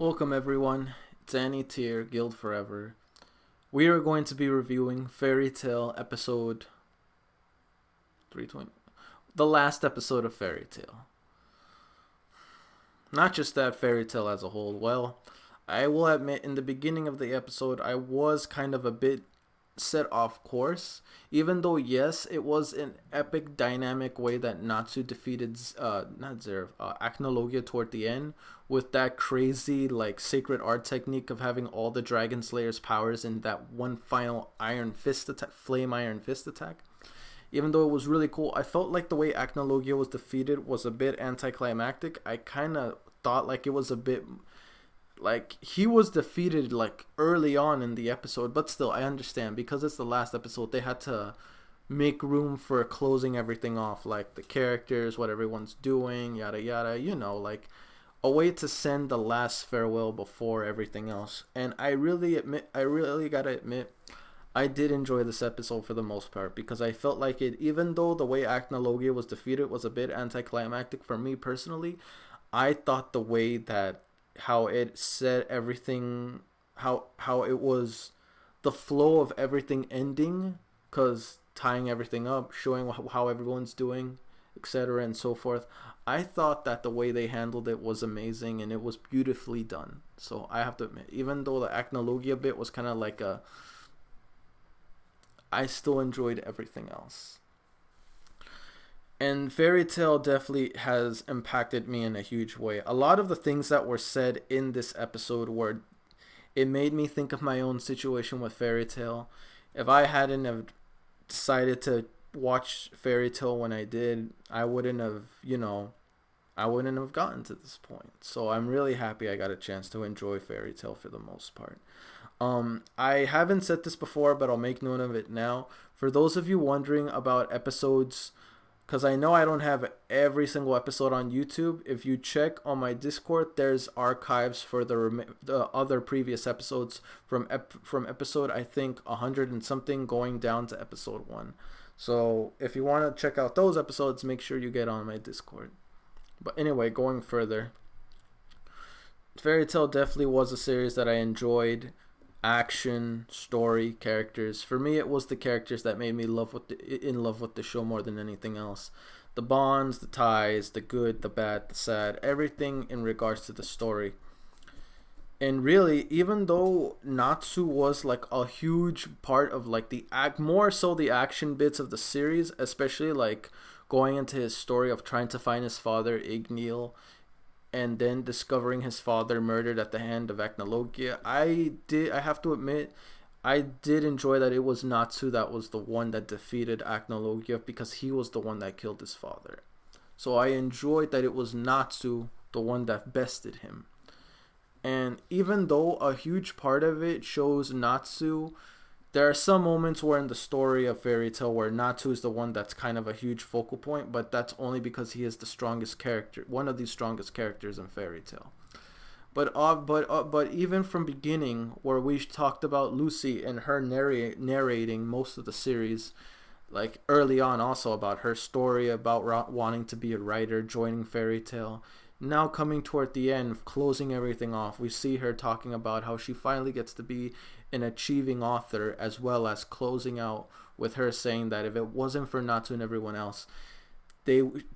Welcome everyone, it's Annie Tier, Guild Forever. We are going to be reviewing Fairy Tail episode 320. The last episode of Fairy Tail. Not just that, Fairy Tail as a whole. Well, I will admit in the beginning of the episode I was kind of a bit set off course, even though yes, it was an epic dynamic way that Natsu defeated not Zeref, Acnologia toward the end with that crazy like sacred art technique of having all the Dragon Slayer's powers in that one final iron fist attack, flame iron fist attack. Even though it was really cool, I felt like the way Acnologia was defeated was a bit anticlimactic. I kind of thought like it was a bit like he was defeated like early on in the episode, but still I understand because it's the last episode. They had to make room for closing everything off, like the characters, what everyone's doing, yada yada, like a way to send the last farewell before everything else. And I really gotta admit, I did enjoy this episode for the most part because I felt like it, even though the way Acnologia was defeated was a bit anticlimactic for me personally, I thought the way that how it said everything, how it was the flow of everything ending, cause tying everything up, showing how everyone's doing, etc. and so forth. I thought that the way they handled it was amazing and it was beautifully done. So I have to admit, even though the Acnologia bit was kind of like a, I still enjoyed everything else. And Fairy Tail definitely has impacted me in a huge way. A lot of the things that were said in this episode were, it made me think of my own situation with Fairy Tail. If I hadn't have decided to watch Fairy Tail when I did, I wouldn't have, I wouldn't have gotten to this point. So I'm really happy I got a chance to enjoy Fairy Tail for the most part. I haven't said this before, but I'll make note of it now. For those of you wondering about episodes, because I know I don't have every single episode on YouTube. If you check on my Discord, there's archives for the other previous episodes from episode I think 100 and something going down to episode 1. So if you want to check out those episodes, make sure you get on my Discord. But anyway, going further, Fairy Tail definitely was a series that I enjoyed. Action, story, characters. For me, it was the characters that made me in love with the show more than anything else. The bonds, the ties, the good, the bad, the sad, everything in regards to the story. And really, even though Natsu was like a huge part of like the act, more so the action bits of the series, especially like going into his story of trying to find his father, Igneel, and then discovering his father murdered at the hand of Acnologia. I have to admit, I did enjoy that it was Natsu that was the one that defeated Acnologia because he was the one that killed his father. So I enjoyed that it was Natsu the one that bested him. And even though a huge part of it shows Natsu, there are some moments where in the story of Fairy Tail where Natsu is the one that's kind of a huge focal point, but that's only because he is the strongest character, one of the strongest characters in Fairy Tail. But even from beginning, where we talked about Lucy and her narrating most of the series, like early on, also about her story about wanting to be a writer, joining Fairy Tail. Now coming toward the end, closing everything off, we see her talking about how she finally gets to be an achieving author, as well as closing out with her saying that if it wasn't for Natsu and everyone else,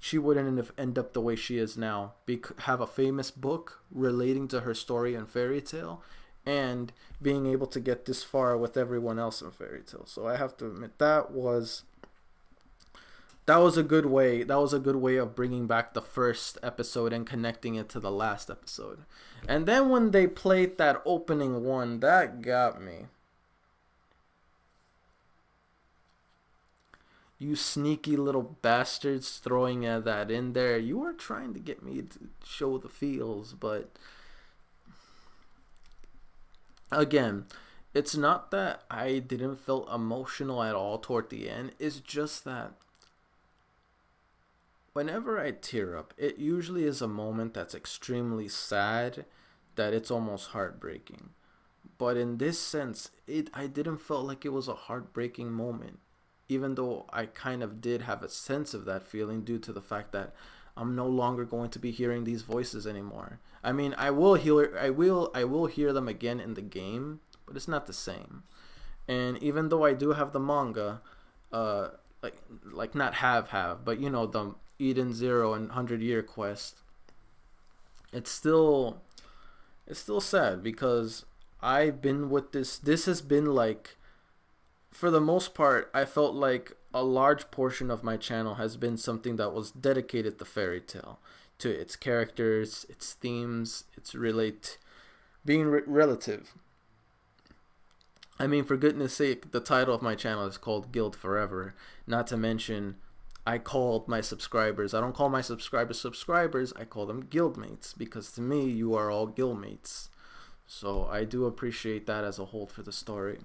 she wouldn't have ended up the way she is now. Have a famous book relating to her story in Fairy Tail, and being able to get this far with everyone else in Fairy Tail. So I have to admit that was a good way. That was a good way of bringing back the first episode and connecting it to the last episode. And then when they played that opening one, that got me. You sneaky little bastards throwing that in there. You were trying to get me to show the feels, but again, it's not that I didn't feel emotional at all toward the end. It's just that whenever I tear up, it usually is a moment that's extremely sad, that it's almost heartbreaking. But in this sense, I didn't feel like it was a heartbreaking moment, even though I kind of did have a sense of that feeling due to the fact that I'm no longer going to be hearing these voices anymore. I mean, I will hear them again in the game, but it's not the same. And even though I do have the manga, uh, like not but you know, the Eden Zero and 100 Year Quest, it's still sad because I've been with this. This has been like, for the most part, I felt like a large portion of my channel has been something that was dedicated to Fairy Tail, to its characters, its themes, its being relative. I mean, for goodness sake, the title of my channel is called Guild Forever. Not to mention, I called my subscribers. I don't call my subscribers. I call them guildmates, because to me, you are all guildmates. So I do appreciate that as a whole for the story.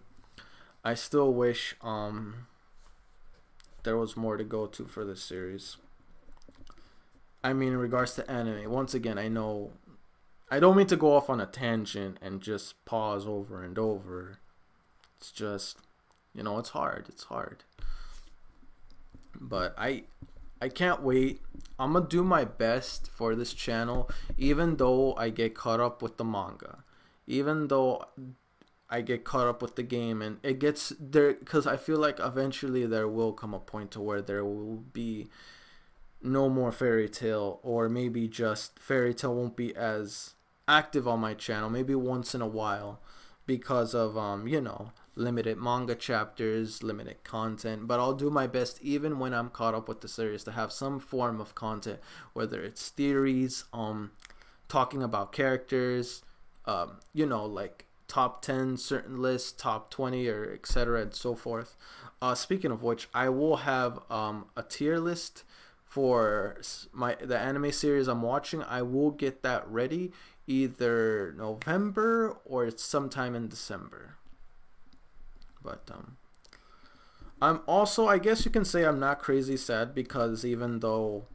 I still wish there was more to go to for this series. I mean, in regards to anime, once again, I know I don't mean to go off on a tangent and just pause over and over. It's just, you know, it's hard. It's hard. But I can't wait. I'm gonna do my best for this channel, even though I get caught up with the manga, even though I get caught up with the game, and it gets there, because I feel like eventually there will come a point to where there will be no more Fairy Tail, or maybe just Fairy Tail won't be as active on my channel, maybe once in a while, because of you know, limited manga chapters, limited content. But I'll do my best, even when I'm caught up with the series, to have some form of content, whether it's theories, talking about characters, you know, like top 10 certain lists, top 20, or etc. and so forth. Speaking of which, I will have a tier list for the anime series I'm watching. I will get that ready either November or it's sometime in December. But I'm also, I guess you can say, I'm not crazy sad, because even though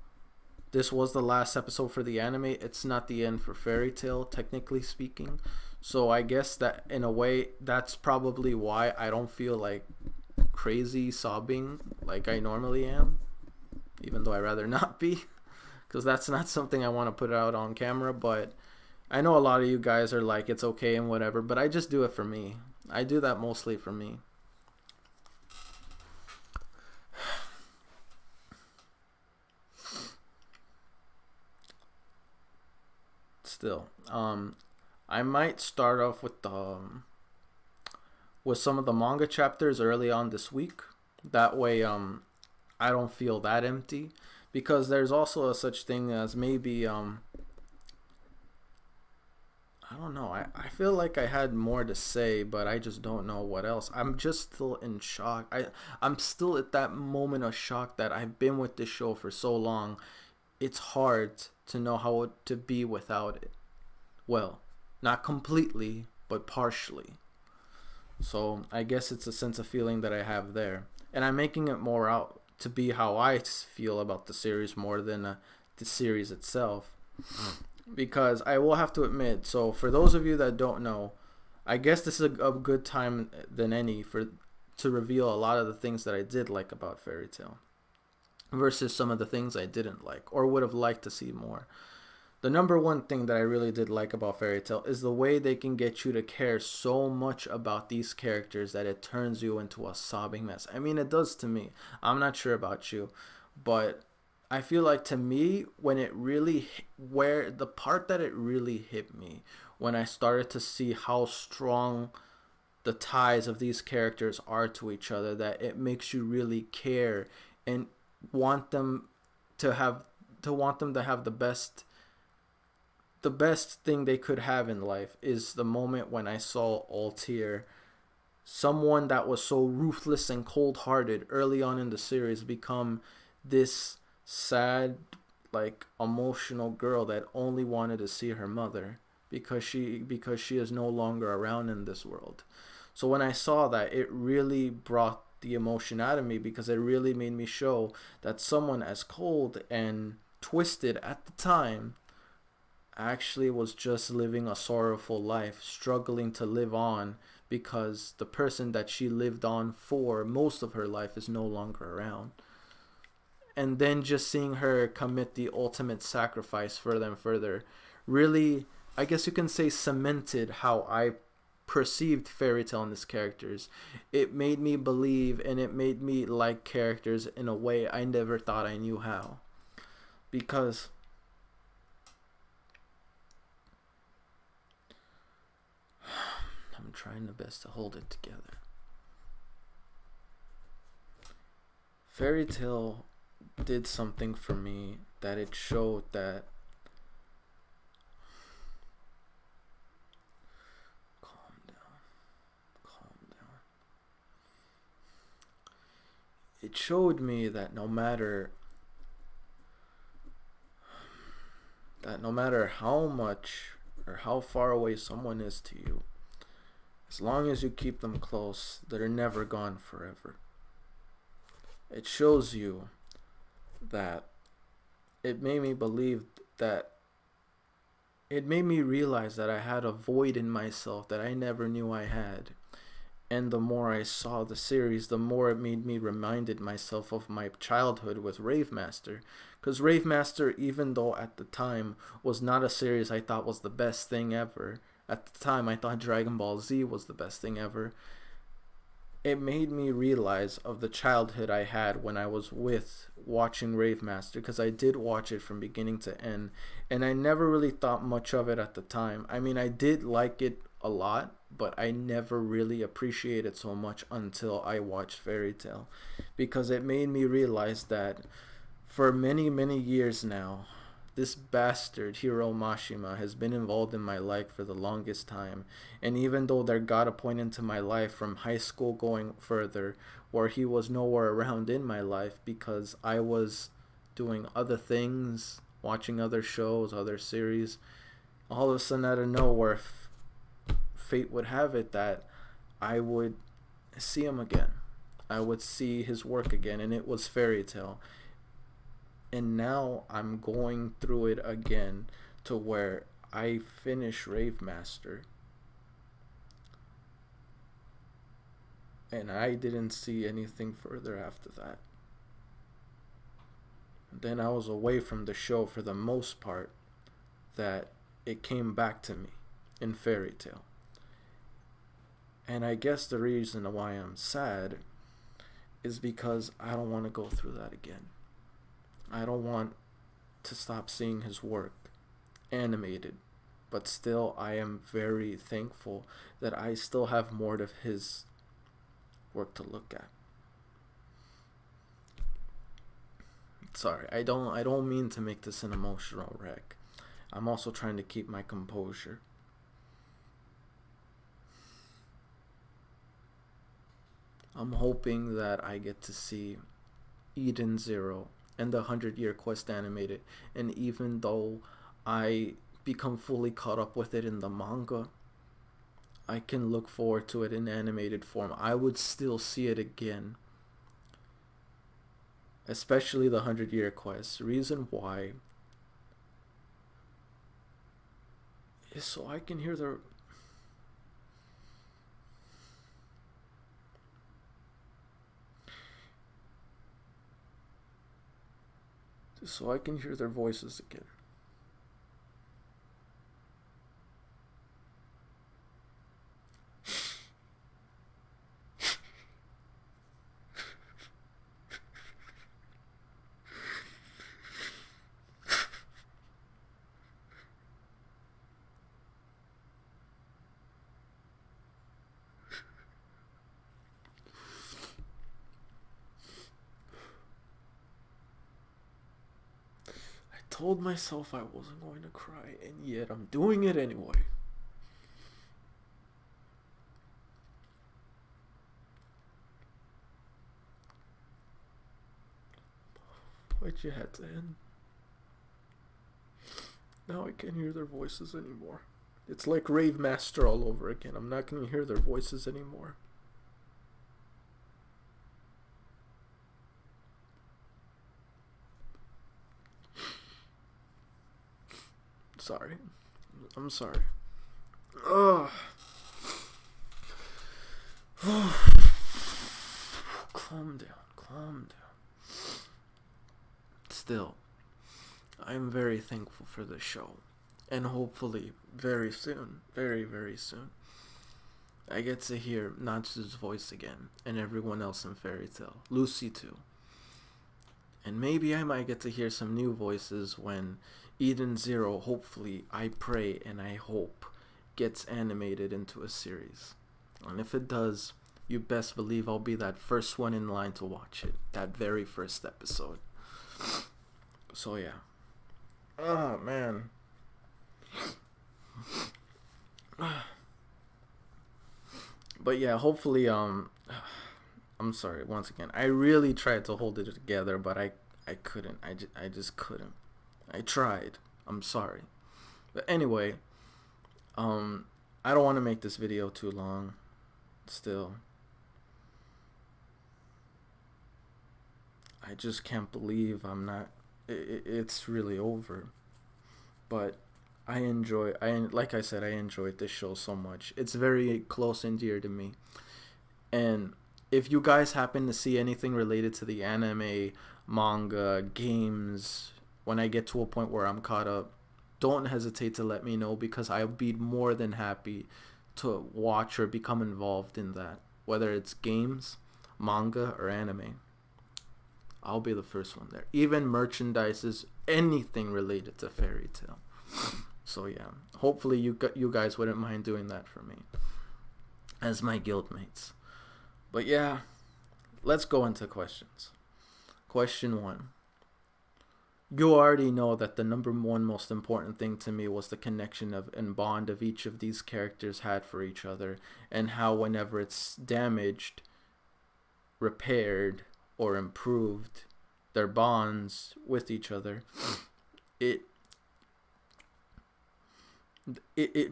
this was the last episode for the anime, it's not the end for Fairy Tail, technically speaking. So I guess that in a way, that's probably why I don't feel like crazy sobbing like I normally am, even though I rather not be, because that's not something I want to put out on camera. But I know a lot of you guys are like, it's okay and whatever, but I just do it for me. I do that mostly for me. Still, I might start off with some of the manga chapters early on this week. That way, I don't feel that empty, because there's also a such thing as maybe I don't know. I feel like I had more to say, but I just don't know what else. I'm just still in shock. I'm still at that moment of shock that I've been with this show for so long. It's hard to know how to be without it. Well, not completely, but partially. So I guess it's a sense of feeling that I have there. And I'm making it more out to be how I feel about the series more than the series itself. Because I will have to admit, so for those of you that don't know, I guess this is a good time than any to reveal a lot of the things that I did like about Fairy Tail versus some of the things I didn't like or would have liked to see more. The number one thing that I really did like about Fairy Tail is the way they can get you to care so much about these characters that it turns you into a sobbing mess. I mean, it does to me. I'm not sure about you, but I feel like, to me, when it really, where the part that it really hit me, when I started to see how strong the ties of these characters are to each other, that it makes you really care and want them to have the best thing they could have in life, is the moment when I saw Altair, someone that was so ruthless and cold-hearted early on in the series, become this sad, like, emotional girl that only wanted to see her mother because she is no longer around in this world. So when I saw that, it really brought the emotion out of me, because it really made me show that someone as cold and twisted at the time actually was just living a sorrowful life, struggling to live on, because the person that she lived on for most of her life is no longer around. and then just seeing her commit the ultimate sacrifice further and further really, I guess you can say, cemented how I perceived Fairy Tail and its characters. It made me believe and it made me like characters in a way I never thought I knew how. Because I'm trying the best to hold it together. Fairy Tail did something for me that it showed that calm down. It showed me that no matter how much or how far away someone is to you, as long as you keep them close, they're never gone forever. It shows you that it made me realize that I had a void in myself that I never knew I had. And the more I saw the series, the more it made me reminded myself of my childhood with Rave Master. Because Rave Master, even though at the time was not a series I thought was the best thing ever, at the time I thought Dragon Ball Z was the best thing ever, it made me realize of the childhood I had when I was watching Rave Master, because I did watch it from beginning to end, and I never really thought much of it at the time. I mean, I did like it a lot, but I never really appreciated it so much until I watched Fairy Tail, because it made me realize that for many, many years now, this bastard Hiro Mashima has been involved in my life for the longest time. And even though there got a point into my life from high school going further where he was nowhere around in my life because I was doing other things, watching other shows, other series, all of a sudden out of nowhere, fate would have it that I would see him again. I would see his work again, and it was Fairy Tail. And now I'm going through it again to where I finish Rave Master. And I didn't see anything further after that. And then I was away from the show for the most part, that it came back to me in Fairy Tail. And I guess the reason why I'm sad is because I don't want to go through that again. I don't want to stop seeing his work animated, but still I am very thankful that I still have more of his work to look at. Sorry, I don't mean to make this an emotional wreck. I'm also trying to keep my composure. I'm hoping that I get to see Eden Zero and the 100-Year Quest animated, and even though I become fully caught up with it in the manga, I can look forward to it in animated form. I would still see it again, especially the 100-Year Quest. Reason why is so I can hear their voices again. Told myself I wasn't going to cry, and yet I'm doing it anyway. Why'd you have to end? Now I can't hear their voices anymore. It's like Rave Master all over again. I'm not going to hear their voices anymore. Sorry. I'm sorry. Ugh. Calm down. still, I'm very thankful for this show. And hopefully, very soon, very, very soon, I get to hear Natsu's voice again, and everyone else in Fairy Tail. Lucy too. And maybe I might get to hear some new voices when Eden Zero, hopefully, I pray and I hope, gets animated into a series. And if it does, you best believe I'll be that first one in line to watch it. That very first episode. So yeah. Oh man. But yeah, hopefully I'm sorry once again. I really tried to hold it together, but I couldn't. I just couldn't. I tried. I'm sorry. But anyway, I don't want to make this video too long. Still, I just can't believe I'm not. It's really over. But like I said, I enjoyed this show so much. It's very close and dear to me. And if you guys happen to see anything related to the anime, manga, games, when I get to a point where I'm caught up, don't hesitate to let me know, because I'll be more than happy to watch or become involved in that. Whether it's games, manga, or anime, I'll be the first one there. Even merchandises, anything related to Fairy Tail. So yeah, hopefully you guys wouldn't mind doing that for me as my guildmates. But yeah, let's go into questions. Question 1. You already know that the number one most important thing to me was the connection of and bond of each of these characters had for each other, and how whenever it's damaged, repaired, or improved, their bonds with each other, it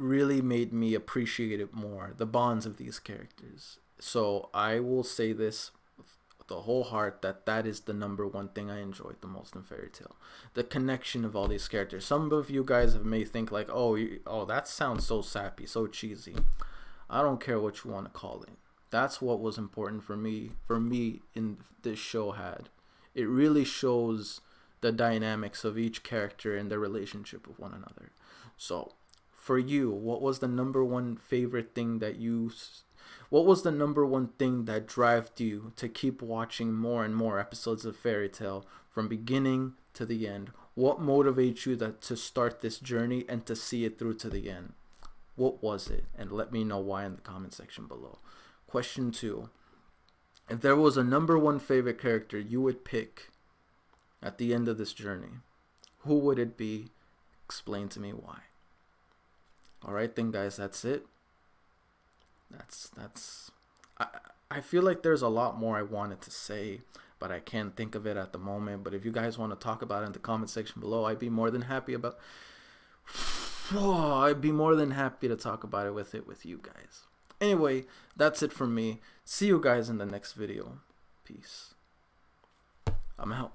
really made me appreciate it more, the bonds of these characters. So I will say this with the whole heart, that is the number one thing I enjoyed the most in Fairy Tail. The connection of all these characters. Some of you guys may think like, oh, that sounds so sappy, so cheesy. I don't care what you want to call it. That's what was important for me in this show had. It really shows the dynamics of each character and their relationship with one another. So, for you, what was the number one favorite thing what was the number one thing that drove you to keep watching more and more episodes of Fairy Tail from beginning to the end? What motivates you to start this journey and to see it through to the end? What was it? And let me know why in the comment section below. Question 2. If there was a number one favorite character you would pick at the end of this journey, who would it be? Explain to me why. Alright then guys, that's it. I feel like there's a lot more I wanted to say, but I can't think of it at the moment. But if you guys want to talk about it in the comment section below, I'd be more than happy to talk about it with you guys. Anyway, that's it from me. See you guys in the next video. Peace. I'm out.